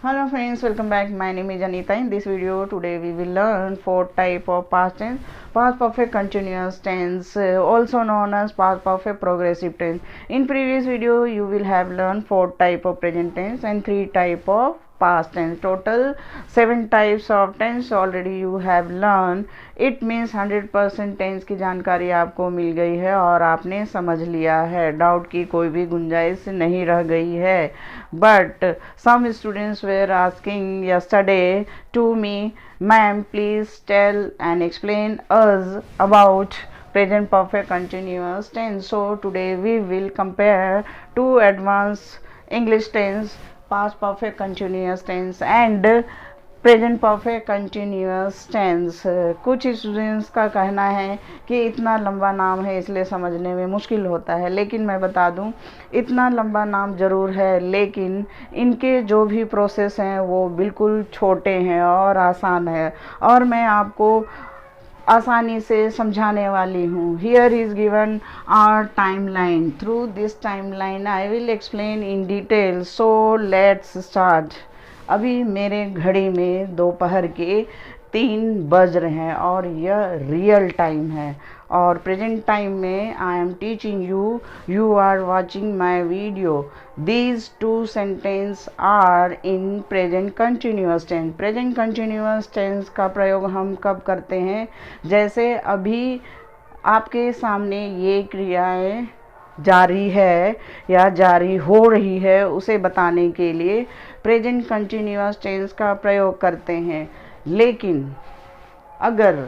Hello friends, welcome back. My name is Anita. In this video today we will learn four type of past tense. Past perfect continuous tense, also known as past perfect progressive tense. In previous video you will have learned four type of present tense and three type of past tense. Total 7 types of tense already you have learned. It means 100% tense की जानकारी आपको मिल गई है और आपने समझ लिया है. डाउट की कोई भी गुंजाइश नहीं रह गई है. But some students were asking yesterday to me, ma'am, please tell and explain us about present perfect continuous tense. So today we will compare two advanced English tense, past perfect continuous tense and present perfect continuous tense. कुछ students का कहना है कि इतना लंबा नाम है इसलिए समझने में मुश्किल होता है, लेकिन मैं बता दूं इतना लंबा नाम ज़रूर है, लेकिन इनके जो भी प्रोसेस हैं वो बिल्कुल छोटे हैं और आसान है और मैं आपको आसानी से समझाने वाली हूँ. Here is given our time line. Through this time line I will explain in detail. So let's start. अभी मेरे घड़ी में दोपहर के 3 बज रहे हैं और यह रियल टाइम है और प्रेजेंट टाइम में I am teaching you, you are watching my video. These two sentence are in present continuous tense. Present continuous tense का प्रयोग हम कब करते हैं? जैसे अभी आपके सामने ये क्रियाएं जारी है या जारी हो रही है उसे बताने के लिए प्रेजेंट कंटिन्यूअस टेंस का प्रयोग करते हैं. लेकिन अगर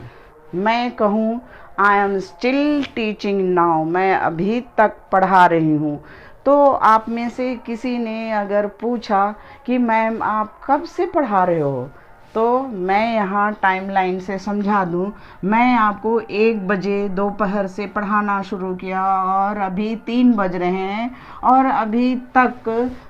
मैं कहूँ आई एम स्टिल टीचिंग नाउ, मैं अभी तक पढ़ा रही हूँ, तो आप में से किसी ने अगर पूछा कि मैम आप कब से पढ़ा रहे हो, तो मैं यहाँ टाइमलाइन से समझा दूँ. मैं आपको 1 बजे दोपहर से पढ़ाना शुरू किया और अभी 3 बज रहे हैं और अभी तक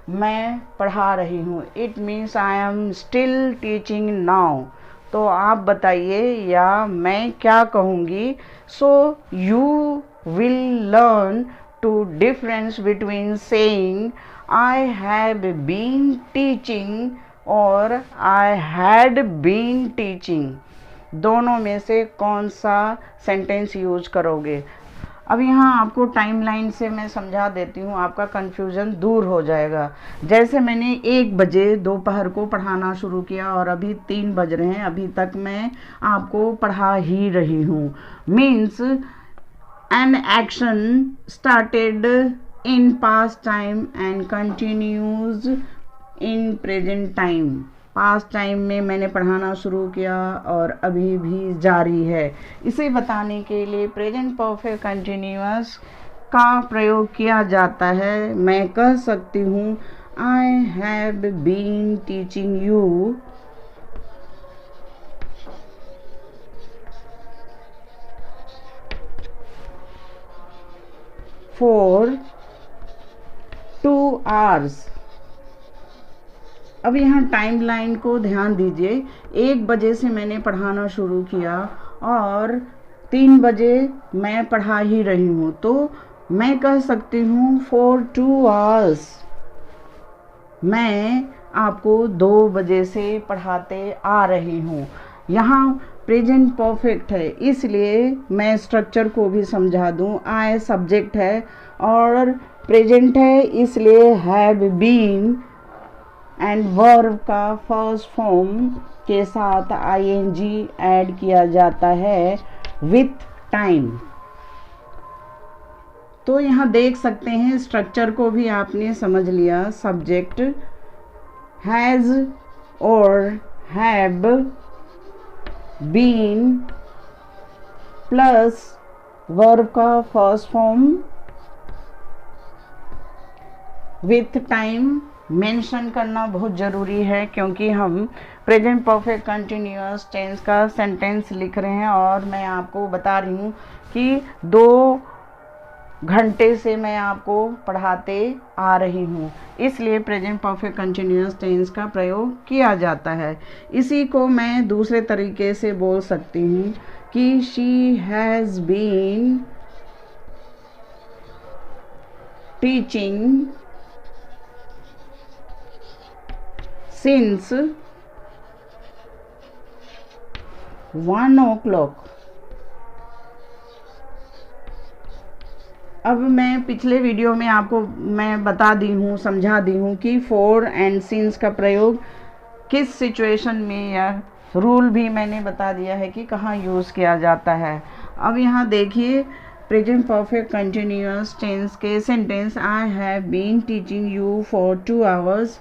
मैं पढ़ा रही हूँ. It means I am still teaching now. तो आप बताइए या मैं क्या कहूँगी? So you will learn to difference between saying I have been teaching और आई हैड बीन टीचिंग. दोनों में से कौन सा सेंटेंस यूज करोगे? अब यहाँ आपको टाइमलाइन से मैं समझा देती हूँ, आपका कन्फ्यूज़न दूर हो जाएगा. जैसे मैंने 1 बजे दोपहर को पढ़ाना शुरू किया और अभी 3 बज रहे हैं, अभी तक मैं आपको पढ़ा ही रही हूँ. Means an action started in past time and continues in present time. Past time में मैंने पढ़ाना शुरू किया और अभी भी जारी है. इसे बताने के लिए प्रेजेंट परफेक्ट कंटिन्यूअस का प्रयोग किया जाता है. मैं कह सकती हूँ I have been teaching you for 2 hours. अब यहाँ टाइमलाइन को ध्यान दीजिए. 1 बजे से मैंने पढ़ाना शुरू किया और 3 बजे मैं पढ़ा ही रही हूँ, तो मैं कह सकती हूँ फॉर 2 hours. मैं आपको 2 बजे से पढ़ाते आ रही हूँ. यहाँ प्रेजेंट परफेक्ट है इसलिए मैं स्ट्रक्चर को भी समझा दूँ. आई सब्जेक्ट है और प्रेजेंट है इसलिए हैव बीन एंड वर्ब का फर्स्ट फॉर्म के साथ आईएनजी ऐड किया जाता है विथ टाइम. तो यहाँ देख सकते हैं स्ट्रक्चर को भी आपने समझ लिया. सब्जेक्ट हैज़ और हैव बीन प्लस वर्ब का first form with time mention करना बहुत ज़रूरी है, क्योंकि हम प्रेजेंट परफेक्ट कंटिन्यूअस टेंस का सेंटेंस लिख रहे हैं और मैं आपको बता रही हूँ कि 2 घंटे से मैं आपको पढ़ाते आ रही हूँ, इसलिए प्रेजेंट परफेक्ट कंटिन्यूअस टेंस का प्रयोग किया जाता है. इसी को मैं दूसरे तरीके से बोल सकती हूँ कि she has been teaching since 1 o'clock। अब मैं पिछले वीडियो में आपको मैं बता दी हूँ, समझा दी हूँ कि फॉर एंड सिंस का प्रयोग किस सिचुएशन में, या रूल भी मैंने बता दिया है कि कहाँ यूज़ किया जाता है। अब यहाँ देखिए प्रेजेंट परफेक्ट कंटिन्यूअस टेंस के sentence. I have been teaching you for 2 hours।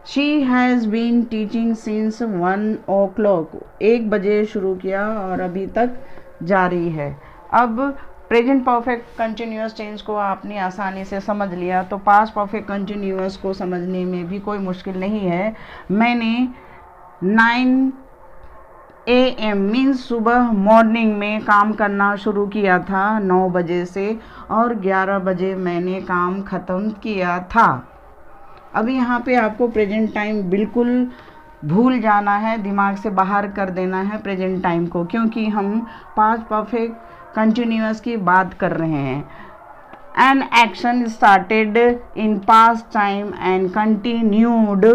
She has been teaching since 1 o'clock। 1 बजे शुरू किया और अभी तक जारी है। अब प्रेजेंट परफेक्ट कंटिन्यूअस टेंस को आपने आसानी से समझ लिया, तो पास्ट परफेक्ट कंटिन्यूअस को समझने में भी कोई मुश्किल नहीं है। मैंने 9 AM मीन्स सुबह मॉर्निंग में काम करना शुरू किया था 9 बजे से, और 11 बजे मैंने काम ख़त्म किया था। अब यहाँ पे आपको प्रेजेंट टाइम बिल्कुल भूल जाना है, दिमाग से बाहर कर देना है प्रेजेंट टाइम को, क्योंकि हम पास्ट परफेक्ट कंटिन्यूअस की बात कर रहे हैं। An action started in past time and continued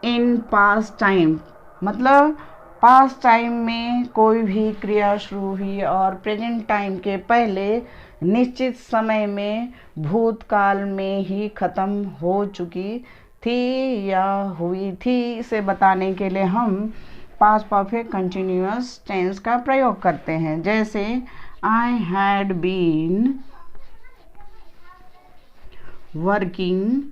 in past time, मतलब पास्ट टाइम में कोई भी क्रिया शुरू हुई और प्रेजेंट टाइम के पहले निश्चित समय में भूतकाल में ही ख़त्म हो चुकी थी या हुई थी। इसे बताने के लिए हम पास्ट परफेक्ट कंटिन्यूअस टेंस का प्रयोग करते हैं। जैसे I had been working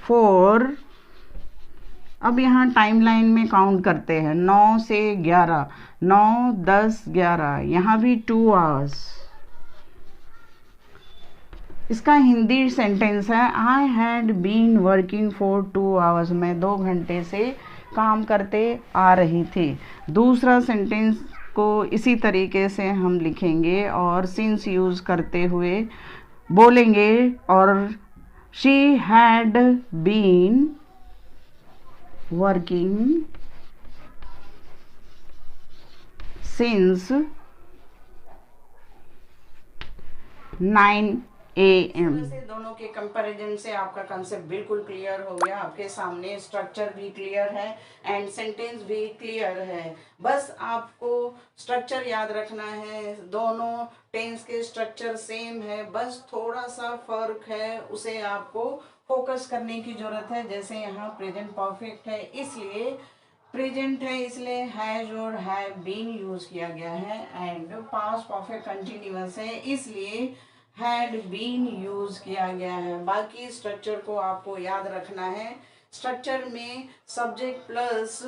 for, अब यहाँ टाइमलाइन में काउंट करते हैं 9 से 11, 9, 10, 11, यहाँ भी 2 hours। इसका हिंदी सेंटेंस है I had been working for 2 hours। मैं 2 घंटे से काम करते आ रही थी। दूसरा सेंटेंस को इसी तरीके से हम लिखेंगे और सिंस यूज़ करते हुए बोलेंगे, और she had been working since 9 AM। वैसे दोनों के कंपैरिजन से आपका कंसेप्ट बिल्कुल क्लियर हो गया, आपके सामने स्ट्रक्चर भी क्लियर है एंड सेंटेंस भी क्लियर है। बस आपको स्ट्रक्चर याद रखना है, दोनों टेंस के स्ट्रक्चर सेम है, बस थोड़ा सा फर्क है, उसे आपको फोकस करने की जरूरत है। जैसे यहाँ प्रेजेंट परफेक्ट है इसलिए प्रेजेंट है इसलिए हैज और हैव बीन यूज किया गया है, एंड पास्ट परफेक्ट कंटिन्यूअस है इसलिए हैड बीन यूज किया गया है। बाकी स्ट्रक्चर को आपको याद रखना है। स्ट्रक्चर में सब्जेक्ट प्लस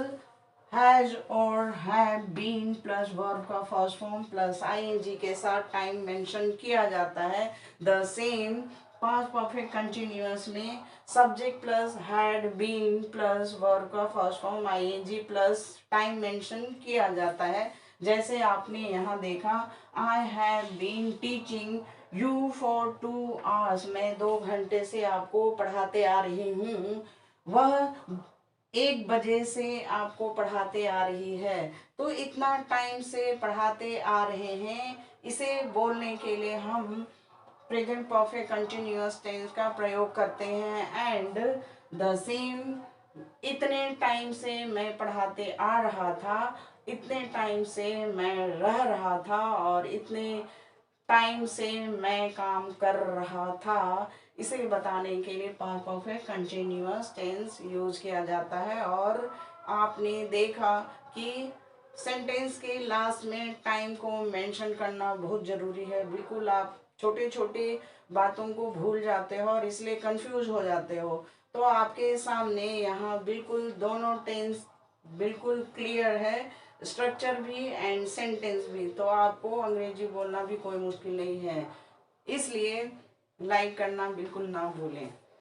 हैज और हैव बीन प्लस वर्ब का फर्स्ट फॉर्म प्लस आईएनजी के साथ टाइम मेंशन किया जाता है। The same past perfect continuous में subject plus had been plus verb का first form ING plus time mention किया जाता है। जैसे आपने यहाँ देखा I have been teaching you for 2 hours। मैं 2 घंटे से आपको पढ़ाते आ रही हूँ। वह 1 बजे से आपको पढ़ाते आ रही है, तो इतना टाइम से पढ़ाते आ रहे हैं, इसे बोलने के लिए हम प्रेजेंट परफेक्ट कंटिन्यूअस टेंस का प्रयोग करते हैं। एंड द सेम, इतने टाइम से मैं पढ़ाते आ रहा था, इतने टाइम से मैं रह रहा था, और इतने टाइम से मैं काम कर रहा था। इसे बताने के लिए past perfect continuous tense use किया जाता है। और आपने देखा कि सेंटेंस के लास्ट में टाइम को मेंशन करना बहुत ज़रूरी है। बिल्कुल आप छोटे छोटे बातों को भूल जाते हो और इसलिए कंफ्यूज हो जाते हो। तो आपके सामने यहाँ बिल्कुल दोनों टेंस बिल्कुल क्लियर है, स्ट्रक्चर भी एंड सेंटेंस भी, तो आपको अंग्रेजी बोलना भी कोई मुश्किल नहीं है। इसलिए लाइक करना बिल्कुल ना भूलें।